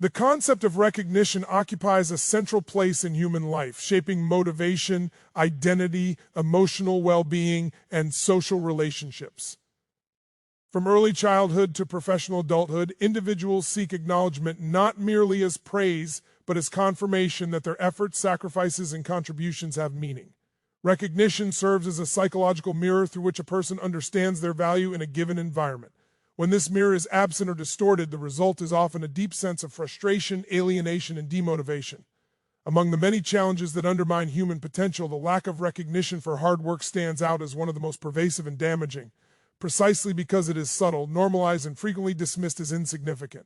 The concept of recognition occupies a central place in human life, shaping motivation, identity, emotional well-being, and social relationships. From early childhood to professional adulthood, individuals seek acknowledgement not merely as praise, but as confirmation that their efforts, sacrifices, and contributions have meaning. Recognition serves as a psychological mirror through which a person understands their value in a given environment. When this mirror is absent or distorted, the result is often a deep sense of frustration, alienation, and demotivation. Among the many challenges that undermine human potential, the lack of recognition for hard work stands out as one of the most pervasive and damaging, precisely because it is subtle, normalized, and frequently dismissed as insignificant.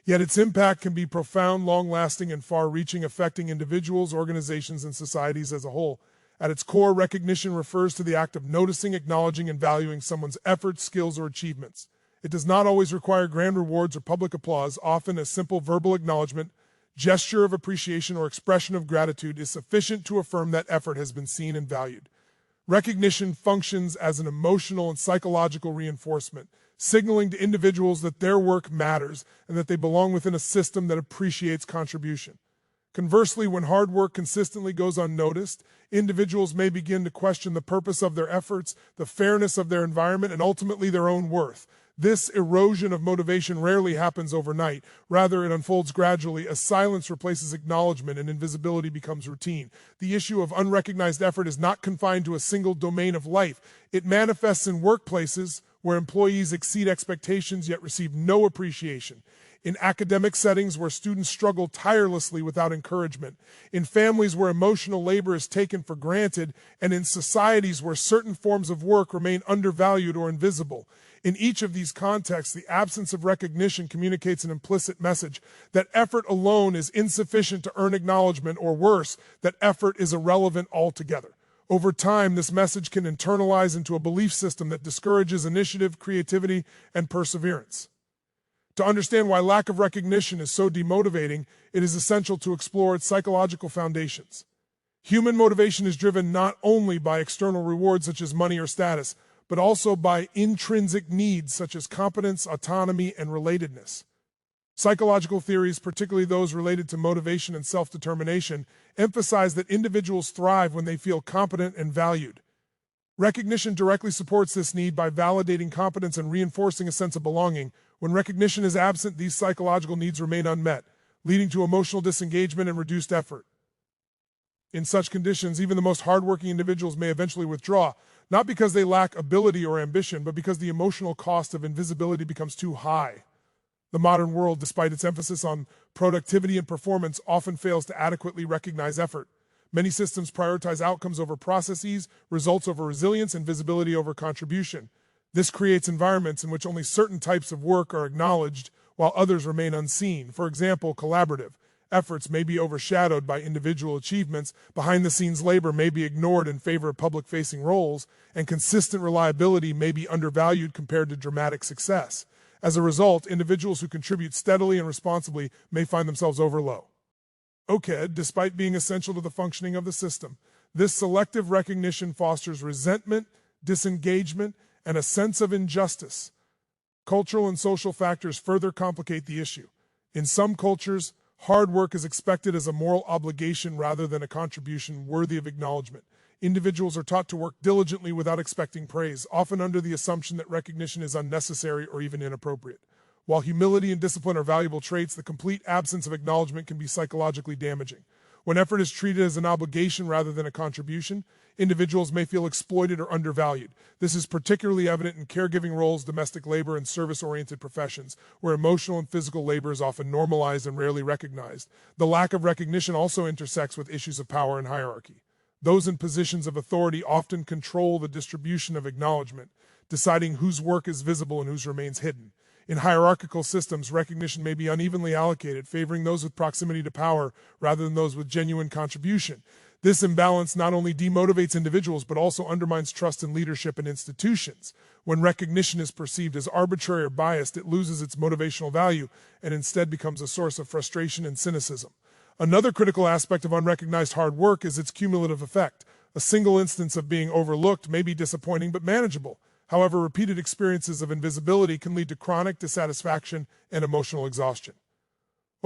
Yet its impact can be profound, long-lasting, and far-reaching, affecting individuals, organizations, and societies as a whole. At its core, recognition refers to the act of noticing, acknowledging, and valuing someone's efforts, skills, or achievements. It does not always require grand rewards or public applause. Often a simple verbal acknowledgement, gesture of appreciation, or expression of gratitude is sufficient to affirm that effort has been seen and valued. Recognition functions as an emotional and psychological reinforcement, signaling to individuals that their work matters and that they belong within a system that appreciates contribution. Conversely, when hard work consistently goes unnoticed, individuals may begin to question the purpose of their efforts, the fairness of their environment, and ultimately their own worth. This erosion of motivation rarely happens overnight. Rather, it unfolds gradually as silence replaces acknowledgement and invisibility becomes routine. The issue of unrecognized effort is not confined to a single domain of life. It manifests in workplaces where employees exceed expectations yet receive no appreciation, in academic settings where students struggle tirelessly without encouragement, in families where emotional labor is taken for granted, and in societies where certain forms of work remain undervalued or invisible. In each of these contexts, the absence of recognition communicates an implicit message that effort alone is insufficient to earn acknowledgement, or worse, that effort is irrelevant altogether. Over time, this message can internalize into a belief system that discourages initiative, creativity, and perseverance. To understand why lack of recognition is so demotivating, it is essential to explore its psychological foundations. Human motivation is driven not only by external rewards such as money or status, but also by intrinsic needs such as competence, autonomy, and relatedness. Psychological theories, particularly those related to motivation and self-determination, emphasize that individuals thrive when they feel competent and valued. Recognition directly supports this need by validating competence and reinforcing a sense of belonging. When recognition is absent, these psychological needs remain unmet, leading to emotional disengagement and reduced effort. In such conditions, even the most hardworking individuals may eventually withdraw, not because they lack ability or ambition, but because the emotional cost of invisibility becomes too high. The modern world, despite its emphasis on productivity and performance, often fails to adequately recognize effort. Many systems prioritize outcomes over processes, results over resilience, and visibility over contribution. This creates environments in which only certain types of work are acknowledged, while others remain unseen. For example, collaborative efforts may be overshadowed by individual achievements, behind-the-scenes labor may be ignored in favor of public-facing roles, and consistent reliability may be undervalued compared to dramatic success. As a result, individuals who contribute steadily and responsibly may find themselves overlooked. Despite being essential to the functioning of the system, this selective recognition fosters resentment, disengagement, and a sense of injustice. Cultural and social factors further complicate the issue. In some cultures, hard work is expected as a moral obligation rather than a contribution worthy of acknowledgement. Individuals are taught to work diligently without expecting praise, often under the assumption that recognition is unnecessary or even inappropriate. While humility and discipline are valuable traits, the complete absence of acknowledgement can be psychologically damaging. When effort is treated as an obligation rather than a contribution, individuals may feel exploited or undervalued. This is particularly evident in caregiving roles, domestic labor, and service-oriented professions, where emotional and physical labor is often normalized and rarely recognized. The lack of recognition also intersects with issues of power and hierarchy. Those in positions of authority often control the distribution of acknowledgement, deciding whose work is visible and whose remains hidden. In hierarchical systems, recognition may be unevenly allocated, favoring those with proximity to power rather than those with genuine contribution. This imbalance not only demotivates individuals but also undermines trust in leadership and institutions. When recognition is perceived as arbitrary or biased, it loses its motivational value and instead becomes a source of frustration and cynicism. Another critical aspect of unrecognized hard work is its cumulative effect. A single instance of being overlooked may be disappointing but manageable. However, repeated experiences of invisibility can lead to chronic dissatisfaction and emotional exhaustion.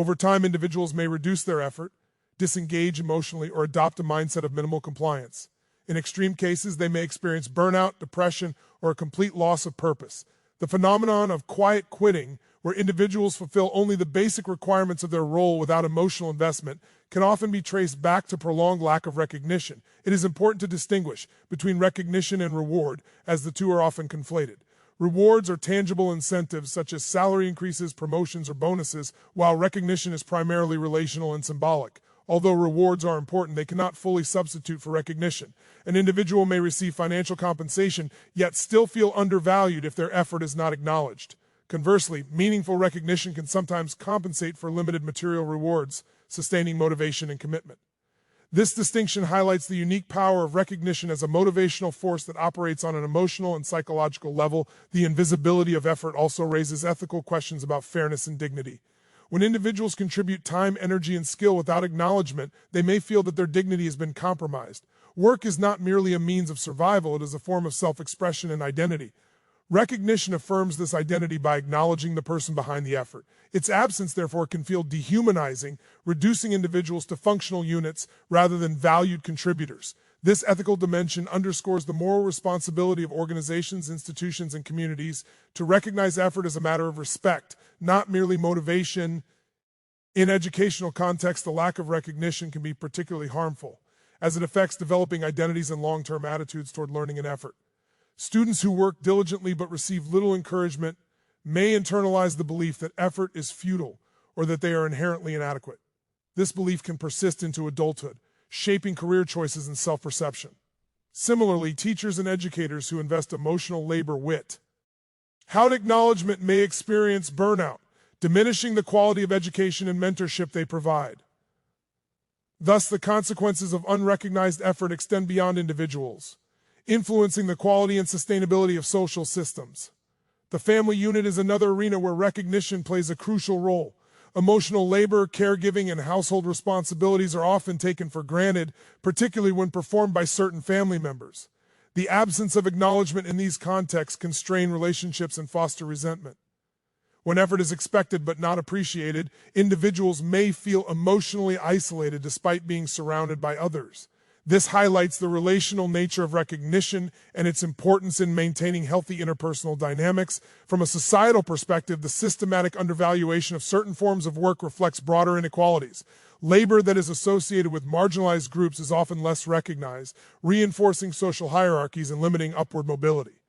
Over time, individuals may reduce their effort, disengage emotionally, or adopt a mindset of minimal compliance. In extreme cases, they may experience burnout, depression, or a complete loss of purpose. The phenomenon of quiet quitting, where individuals fulfill only the basic requirements of their role without emotional investment, can often be traced back to prolonged lack of recognition. It is important to distinguish between recognition and reward, as the two are often conflated. Rewards are tangible incentives such as salary increases, promotions, or bonuses, while recognition is primarily relational and symbolic. Although rewards are important, they cannot fully substitute for recognition. An individual may receive financial compensation, yet still feel undervalued if their effort is not acknowledged. Conversely, meaningful recognition can sometimes compensate for limited material rewards, sustaining motivation and commitment. This distinction highlights the unique power of recognition as a motivational force that operates on an emotional and psychological level. The invisibility of effort also raises ethical questions about fairness and dignity. When individuals contribute time, energy, and skill without acknowledgement, they may feel that their dignity has been compromised. Work is not merely a means of survival, it is a form of self-expression and identity. Recognition affirms this identity by acknowledging the person behind the effort. Its absence, therefore, can feel dehumanizing, reducing individuals to functional units rather than valued contributors. This ethical dimension underscores the moral responsibility of organizations, institutions, and communities to recognize effort as a matter of respect, not merely motivation. In educational contexts, the lack of recognition can be particularly harmful, as it affects developing identities and long-term attitudes toward learning and effort. Students who work diligently but receive little encouragement may internalize the belief that effort is futile or that they are inherently inadequate. This belief can persist into adulthood, shaping career choices and self-perception. Similarly, teachers and educators who invest emotional labor without acknowledgement may experience burnout, diminishing the quality of education and mentorship they provide. Thus, the consequences of unrecognized effort extend beyond individuals, influencing the quality and sustainability of social systems. The family unit is another arena where recognition plays a crucial role. Emotional labor, caregiving, and household responsibilities are often taken for granted, particularly when performed by certain family members. The absence of acknowledgement in these contexts can strain relationships and foster resentment. When effort is expected but not appreciated, individuals may feel emotionally isolated despite being surrounded by others. This highlights the relational nature of recognition and its importance in maintaining healthy interpersonal dynamics. From a societal perspective, the systematic undervaluation of certain forms of work reflects broader inequalities. Labor that is associated with marginalized groups is often less recognized, reinforcing social hierarchies and limiting upward mobility.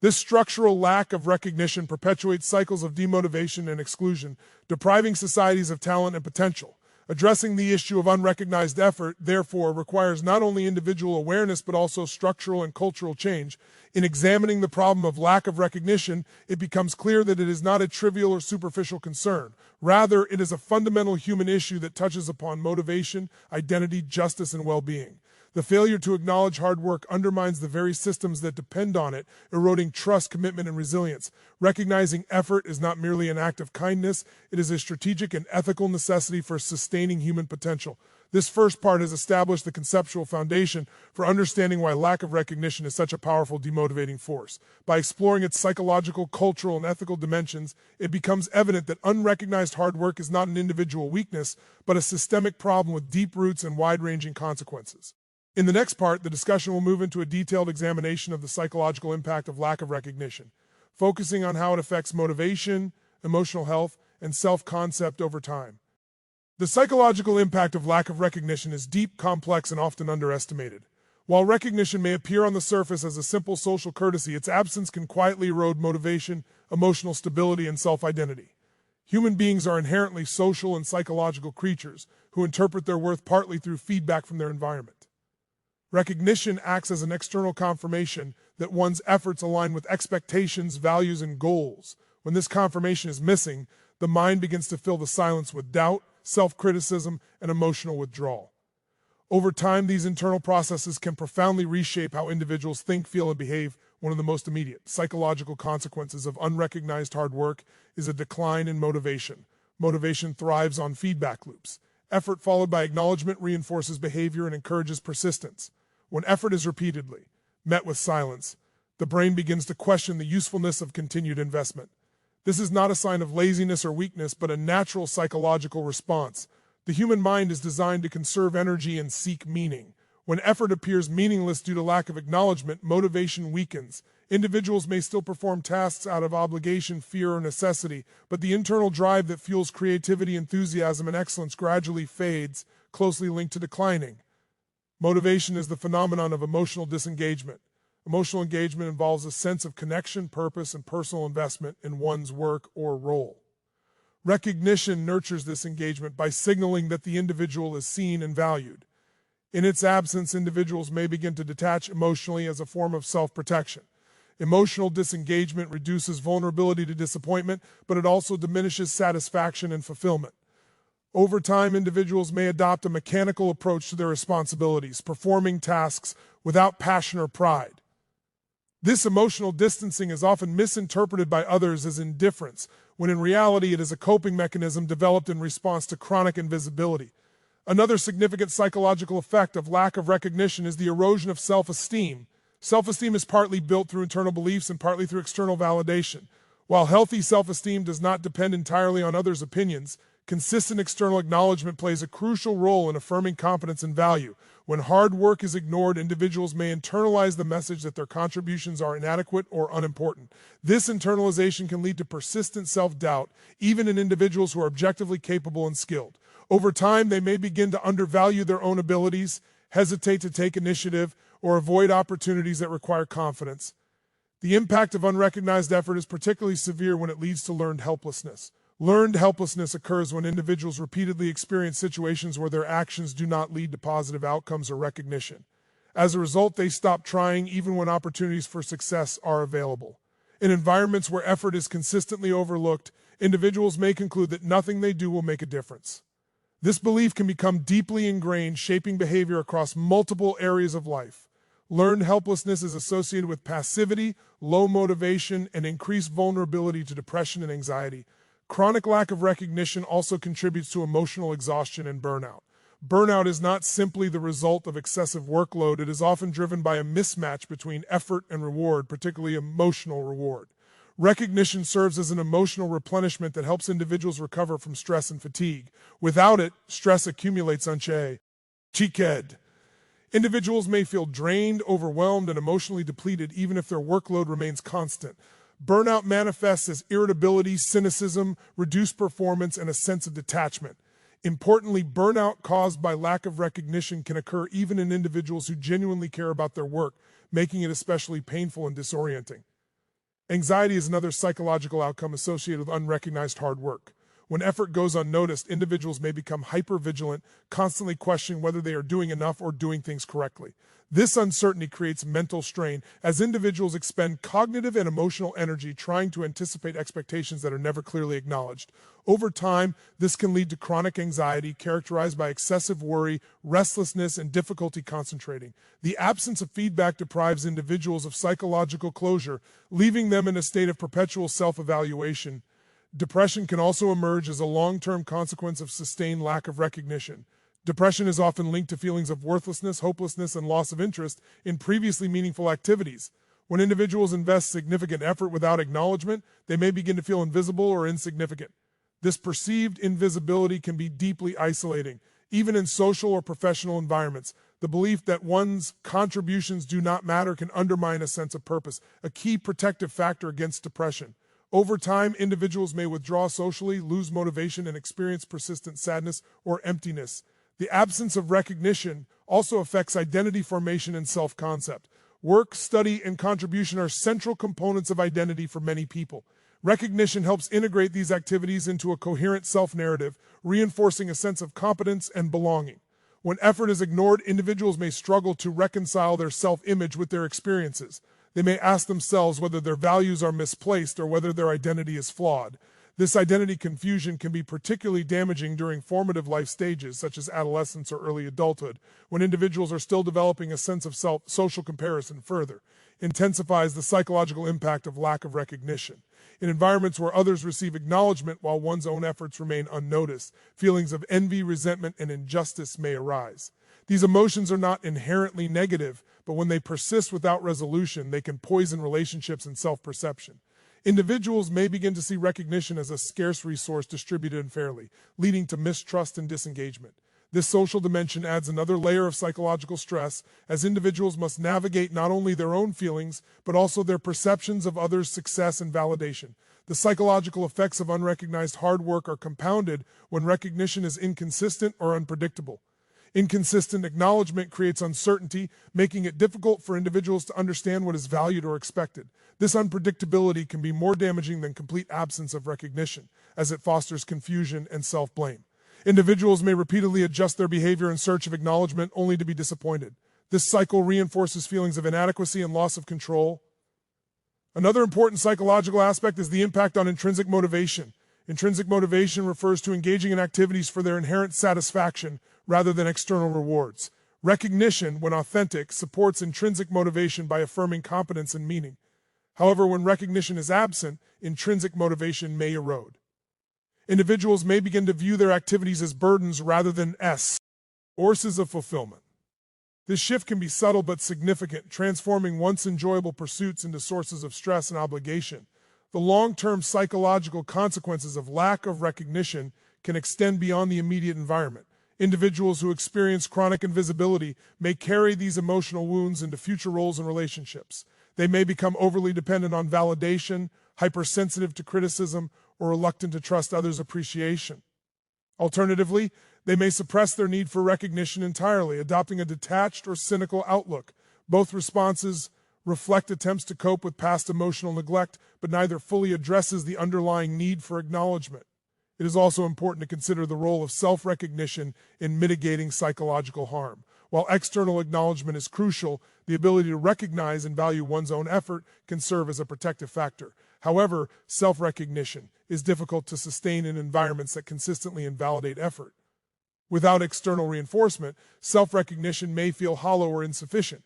This structural lack of recognition perpetuates cycles of demotivation and exclusion, depriving societies of talent and potential. Addressing the issue of unrecognized effort, therefore, requires not only individual awareness but also structural and cultural change. In examining the problem of lack of recognition, it becomes clear that it is not a trivial or superficial concern. Rather, it is a fundamental human issue that touches upon motivation, identity, justice, and well-being. The failure to acknowledge hard work undermines the very systems that depend on it, eroding trust, commitment, and resilience. Recognizing effort is not merely an act of kindness, it is a strategic and ethical necessity for sustaining human potential. This first part has established the conceptual foundation for understanding why lack of recognition is such a powerful demotivating force. By exploring its psychological, cultural, and ethical dimensions, it becomes evident that unrecognized hard work is not an individual weakness, but a systemic problem with deep roots and wide-ranging consequences. In the next part, the discussion will move into a detailed examination of the psychological impact of lack of recognition, focusing on how it affects motivation, emotional health, and self-concept over time. The psychological impact of lack of recognition is deep, complex, and often underestimated. While recognition may appear on the surface as a simple social courtesy, its absence can quietly erode motivation, emotional stability, and self-identity. Human beings are inherently social and psychological creatures who interpret their worth partly through feedback from their environment. Recognition acts as an external confirmation that one's efforts align with expectations, values, and goals. When this confirmation is missing, the mind begins to fill the silence with doubt, self-criticism, and emotional withdrawal. Over time, these internal processes can profoundly reshape how individuals think, feel, and behave. One of the most immediate psychological consequences of unrecognized hard work is a decline in motivation. Motivation thrives on feedback loops. Effort followed by acknowledgement reinforces behavior and encourages persistence. When effort is repeatedly met with silence, the brain begins to question the usefulness of continued investment. This is not a sign of laziness or weakness, but a natural psychological response. The human mind is designed to conserve energy and seek meaning. When effort appears meaningless due to lack of acknowledgement, motivation weakens. Individuals may still perform tasks out of obligation, fear, or necessity, but the internal drive that fuels creativity, enthusiasm, and excellence gradually fades, closely linked to declining. Motivation is the phenomenon of emotional disengagement. Emotional engagement involves a sense of connection, purpose, and personal investment in one's work or role. Recognition nurtures this engagement by signaling that the individual is seen and valued. In its absence, individuals may begin to detach emotionally as a form of self-protection. Emotional disengagement reduces vulnerability to disappointment, but it also diminishes satisfaction and fulfillment. Over time, individuals may adopt a mechanical approach to their responsibilities, performing tasks without passion or pride. This emotional distancing is often misinterpreted by others as indifference, when in reality it is a coping mechanism developed in response to chronic invisibility. Another significant psychological effect of lack of recognition is the erosion of self-esteem. Self-esteem is partly built through internal beliefs and partly through external validation. While healthy self-esteem does not depend entirely on others' opinions, consistent external acknowledgement plays a crucial role in affirming competence and value. When hard work is ignored, individuals may internalize the message that their contributions are inadequate or unimportant. This internalization can lead to persistent self-doubt, even in individuals who are objectively capable and skilled. Over time, they may begin to undervalue their own abilities, hesitate to take initiative, or avoid opportunities that require confidence. The impact of unrecognized effort is particularly severe when it leads to learned helplessness. Learned helplessness occurs when individuals repeatedly experience situations where their actions do not lead to positive outcomes or recognition. As a result, they stop trying even when opportunities for success are available. In environments where effort is consistently overlooked, individuals may conclude that nothing they do will make a difference. This belief can become deeply ingrained, shaping behavior across multiple areas of life. Learned helplessness is associated with passivity, low motivation, and increased vulnerability to depression and anxiety. Chronic lack of recognition also contributes to emotional exhaustion and burnout. Burnout is not simply the result of excessive workload. It is often driven by a mismatch between effort and reward, particularly emotional reward. Recognition serves as an emotional replenishment that helps individuals recover from stress and fatigue. Without it, stress accumulates unchecked. Individuals may feel drained, overwhelmed, and emotionally depleted even if their workload remains constant. Burnout manifests as irritability, cynicism, reduced performance, and a sense of detachment. Importantly, burnout caused by lack of recognition can occur even in individuals who genuinely care about their work, making it especially painful and disorienting. Anxiety is another psychological outcome associated with unrecognized hard work. When effort goes unnoticed, individuals may become hypervigilant, constantly questioning whether they are doing enough or doing things correctly. This uncertainty creates mental strain as individuals expend cognitive and emotional energy trying to anticipate expectations that are never clearly acknowledged. Over time, this can lead to chronic anxiety characterized by excessive worry, restlessness, and difficulty concentrating. The absence of feedback deprives individuals of psychological closure, leaving them in a state of perpetual self-evaluation. Depression can also emerge as a long-term consequence of sustained lack of recognition. Depression is often linked to feelings of worthlessness, hopelessness, and loss of interest in previously meaningful activities. When individuals invest significant effort without acknowledgement, they may begin to feel invisible or insignificant. This perceived invisibility can be deeply isolating, even in social or professional environments. The belief that one's contributions do not matter can undermine a sense of purpose, a key protective factor against depression. Over time, individuals may withdraw socially, lose motivation, and experience persistent sadness or emptiness. The absence of recognition also affects identity formation and self-concept. Work, study, and contribution are central components of identity for many people. Recognition helps integrate these activities into a coherent self-narrative, reinforcing a sense of competence and belonging. When effort is ignored, individuals may struggle to reconcile their self-image with their experiences. They may ask themselves whether their values are misplaced or whether their identity is flawed. This identity confusion can be particularly damaging during formative life stages, such as adolescence or early adulthood, when individuals are still developing a sense of social comparison further intensifies the psychological impact of lack of recognition. In environments where others receive acknowledgement while one's own efforts remain unnoticed, feelings of envy, resentment, and injustice may arise. These emotions are not inherently negative, but when they persist without resolution, they can poison relationships and self-perception. Individuals may begin to see recognition as a scarce resource distributed unfairly, leading to mistrust and disengagement. This social dimension adds another layer of psychological stress, as individuals must navigate not only their own feelings, but also their perceptions of others' success and validation. The psychological effects of unrecognized hard work are compounded when recognition is inconsistent or unpredictable. Inconsistent acknowledgment creates uncertainty, making it difficult for individuals to understand what is valued or expected. This unpredictability can be more damaging than complete absence of recognition, as it fosters confusion and self-blame. Individuals may repeatedly adjust their behavior in search of acknowledgment only to be disappointed. This cycle reinforces feelings of inadequacy and loss of control. Another important psychological aspect is the impact on intrinsic motivation. Intrinsic motivation refers to engaging in activities for their inherent satisfaction rather than external rewards. Recognition, when authentic, supports intrinsic motivation by affirming competence and meaning. However, when recognition is absent, intrinsic motivation may erode. Individuals may begin to view their activities as burdens rather than sources of fulfillment. This shift can be subtle but significant, transforming once enjoyable pursuits into sources of stress and obligation. The long-term psychological consequences of lack of recognition can extend beyond the immediate environment. Individuals who experience chronic invisibility may carry these emotional wounds into future roles and relationships. They may become overly dependent on validation, hypersensitive to criticism, or reluctant to trust others' appreciation. Alternatively, they may suppress their need for recognition entirely, adopting a detached or cynical outlook. Both responses reflect attempts to cope with past emotional neglect, but neither fully addresses the underlying need for acknowledgement. It is also important to consider the role of self-recognition in mitigating psychological harm. While external acknowledgement is crucial, the ability to recognize and value one's own effort can serve as a protective factor. However, self-recognition is difficult to sustain in environments that consistently invalidate effort. Without external reinforcement, self-recognition may feel hollow or insufficient.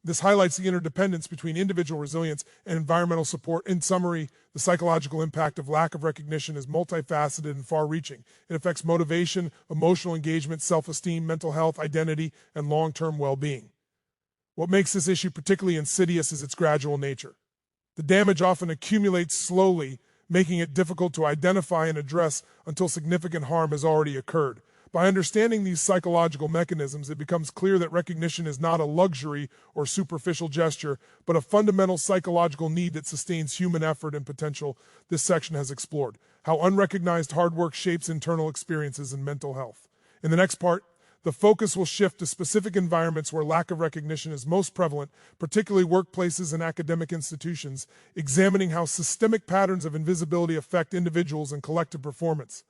This highlights the interdependence between individual resilience and environmental support. In summary, the psychological impact of lack of recognition is multifaceted and far-reaching. It affects motivation, emotional engagement, self-esteem, mental health, identity, and long-term well-being. What makes this issue particularly insidious is its gradual nature. The damage often accumulates slowly, making it difficult to identify and address until significant harm has already occurred. By understanding these psychological mechanisms, it becomes clear that recognition is not a luxury or superficial gesture, but a fundamental psychological need that sustains human effort and potential. This section has explored how unrecognized hard work shapes internal experiences and mental health. In the next part, the focus will shift to specific environments where lack of recognition is most prevalent, particularly workplaces and academic institutions, examining how systemic patterns of invisibility affect individuals and collective performance.